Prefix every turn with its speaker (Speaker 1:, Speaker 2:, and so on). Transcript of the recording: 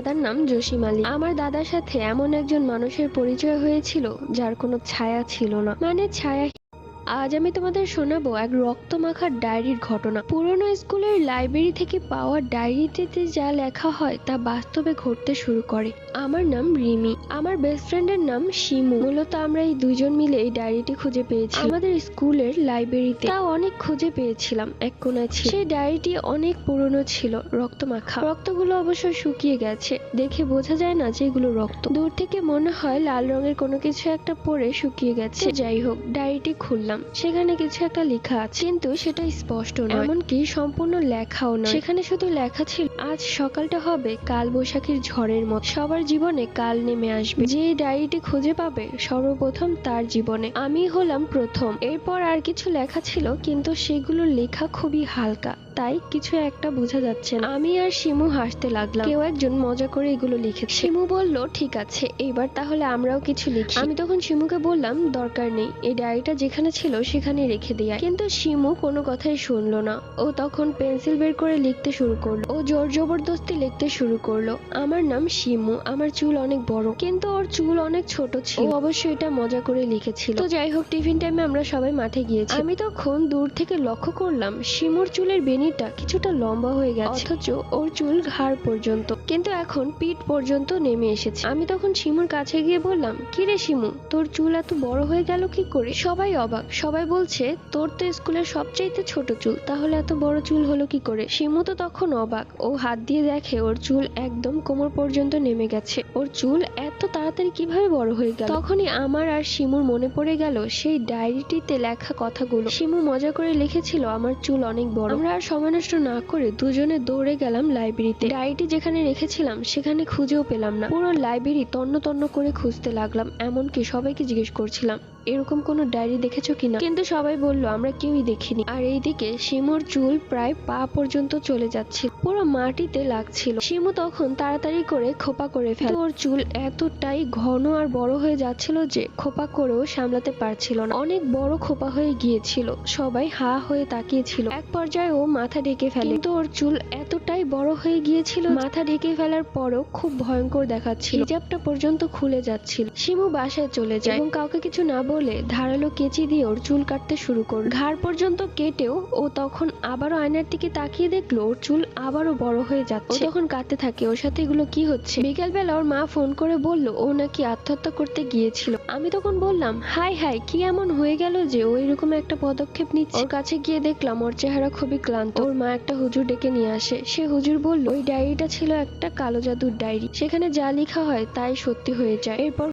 Speaker 1: দাদার নাম জসিম আলী। আমার দাদার সাথে এমন একজন মানুষের পরিচয় হয়েছিল যার কোনো ছায়া ছিল না, মানে ছায়া। আজ আমি তোমাদের শোনাবো এক রক্তমাখা ডায়েরির ঘটনা। পুরনো স্কুলের লাইব্রেরি থেকে পাওয়া ডায়েরিতে যা লেখা হয় তা বাস্তবে ঘটতে শুরু করে। আমার নাম রিমি, আমার বেস্ট ফ্রেন্ডের নাম শিমু। মূলত আমরা এই দুইজন মিলে এই ডায়েরিটি খুঁজে পেয়েছি আমাদের স্কুলের লাইব্রেরিতে। তাও অনেক খুঁজে পেয়েছিলাম, এক কোনায় ছিল। সেই ডায়েরিটি অনেক পুরনো ছিল, রক্তমাখা। রক্তগুলো অবশ্য শুকিয়ে গেছে, দেখে বোঝা যায় না যে এগুলো রক্ত। দূর থেকে মনে হয় লাল রঙের কোনো কিছু একটা পরে শুকিয়ে গেছে। যাই হোক, ডায়েরিটি খুললাম, সেখানে কিছু একটা লেখা আছে, কিন্তু সেটা স্পষ্ট নয়, এমনকি সম্পূর্ণ লেখাও নয়। সেখানে শুধু লেখা ছিল, আজ সকালটা হবে কাল বৈশাখীর ঝড়ের মতো, সবার জীবনে কাল নেমে আসবে। যে ডায়েরিটি খুঁজে পাবে সর্বপ্রথম তার জীবনে আমি হলাম প্রথম। এরপর আর কিছু লেখা ছিল, কিন্তু সেগুলো লেখা খুবই হালকা, তাই কিছু একটা বোঝা যাচ্ছে না। আমি আর শিমু হাসতে লাগলাম, কেউ একজন মজা করে এগুলো লিখেছে। শিমু বলল, ঠিক আছে, এইবার তাহলে আমরাও কিছু লিখি। আমি তখন শিমুকে বললাম, দরকার নেই, এই ডায়েরিটা যেখানে ছিল সেখানে রেখে দেয়া। কিন্তু শিমু কোনো কথাই শুনলো না। ও তখন পেন্সিল বের করে লিখতে শুরু করলো। ও জোর জবরদস্তি লিখতে শুরু করলো, আমার নাম শিমু, আমার চুল অনেক বড়। কিন্তু ওর চুল অনেক ছোট ছিল। ও অবশ্যই এটা মজা করে লিখেছিল। তো যাই হোক, টিফিন টাইমে আমরা সবাই মাঠে গিয়েছি। আমি তখন দূর থেকে লক্ষ্য করলাম শিমুর চুলের বেনিটা কিছুটা লম্বা হয়ে গেছে, অথচ ওর চুল ঘাড় পর্যন্ত, কিন্তু এখন পিঠ পর্যন্ত নেমে এসেছে। আমি তখন শিমুর কাছে গিয়ে বললাম, কিরে শিমু, তোর চুল এত বড় হয়ে গেল কি করে? সবাই অবাক, সবাই বলছে তোর তো স্কুলের সবচাইতে ছোট চুল, তাহলে এত বড় চুল হলো কি করে? শিমু তো তখন অবাক, ও হাত দিয়ে দেখে ওর চুল একদম কোমর পর্যন্ত নেমে গেছে। ওর চুল এত তাড়াতাড়ি কিভাবে বড় হয়ে গেল? তখনই আমার আর শিমুর মনে পড়ে গেল সেই ডায়েরিটিতে লেখা কথাগুলো। শিমু মজা করে লিখেছিল আমার চুল অনেক বড়। আমরা আর সময় নষ্ট না করে দুজনে দৌড়ে গেলাম লাইব্রেরিতে। ডায়েরিটি যেখানে রেখেছিলাম সেখানে খুঁজেও পেলাম না। পুরো লাইব্রেরি তন্ন তন্ন করে খুঁজতে লাগলাম, এমনকি সবাইকে জিজ্ঞেস করছিলাম এরকম কোনো ডায়েরি দেখেছো কিনা, কিন্তু সবাই বলল আমরা কেউই দেখিনি। আর এইদিকে শিমুর চুল প্রায় পা পর্যন্ত চলে যাচ্ছিল, পুরো মাটিতে লাগছিল। শিমু তখন তাড়াতাড়ি করে খোপা করে ফেলে। ওর চুল এতটাই ঘন আর বড় হয়ে যাচ্ছিল যে খোপা করেও সামলাতে পারছিল না, অনেক বড় খোপা হয়ে গিয়েছিল। সবাই হা হয়ে তাকিয়েছিল। এক পর্যায়ে ও মাথা ঢেকে ফেলে, কিন্তু ওর চুল এতটাই বড় হয়ে গিয়েছিল মাথা ঢেকে ফেলার পরও খুব ভয়ঙ্কর দেখাচ্ছিল, হিজাবটা পর্যন্ত খুলে যাচ্ছিল। শিমু বাসায় চলে যায় এবং কাউকে কিছু না বলে ধারালো কেচি দিয়ে ওর চুল কাটতে শুরু করল। ঘাড় পর্যন্ত কেটেও ও তখন আবারও আয়নার দিকে তাকিয়ে দেখলো ওর চুল আবারও বড় হয়ে যাচ্ছে। ও তখন কাঁদতে থাকে, ওর সাথে এগুলো কি হচ্ছে? বিকেলবেলা ওর মা ফোন করে বলল ও নাকি আত্মহত্যা করতে গিয়েছিল। আমি তখন বললাম, হাই হাই, কি এমন হয়ে গেল যে ও এরকম একটা পদক্ষেপ নিচ্ছে? ওর কাছে গিয়ে দেখলাম ওর চেহারা খুবই ক্লান্ত। ওর মা একটা হুজুর ডেকে নিয়ে আসে। সে হুজুর বলল ওই ডায়েরিটা ছিল একটা কালো জাদুর ডায়েরি, সেখানে যা লেখা হয় তাই সত্যি হয়ে যায়। এরপর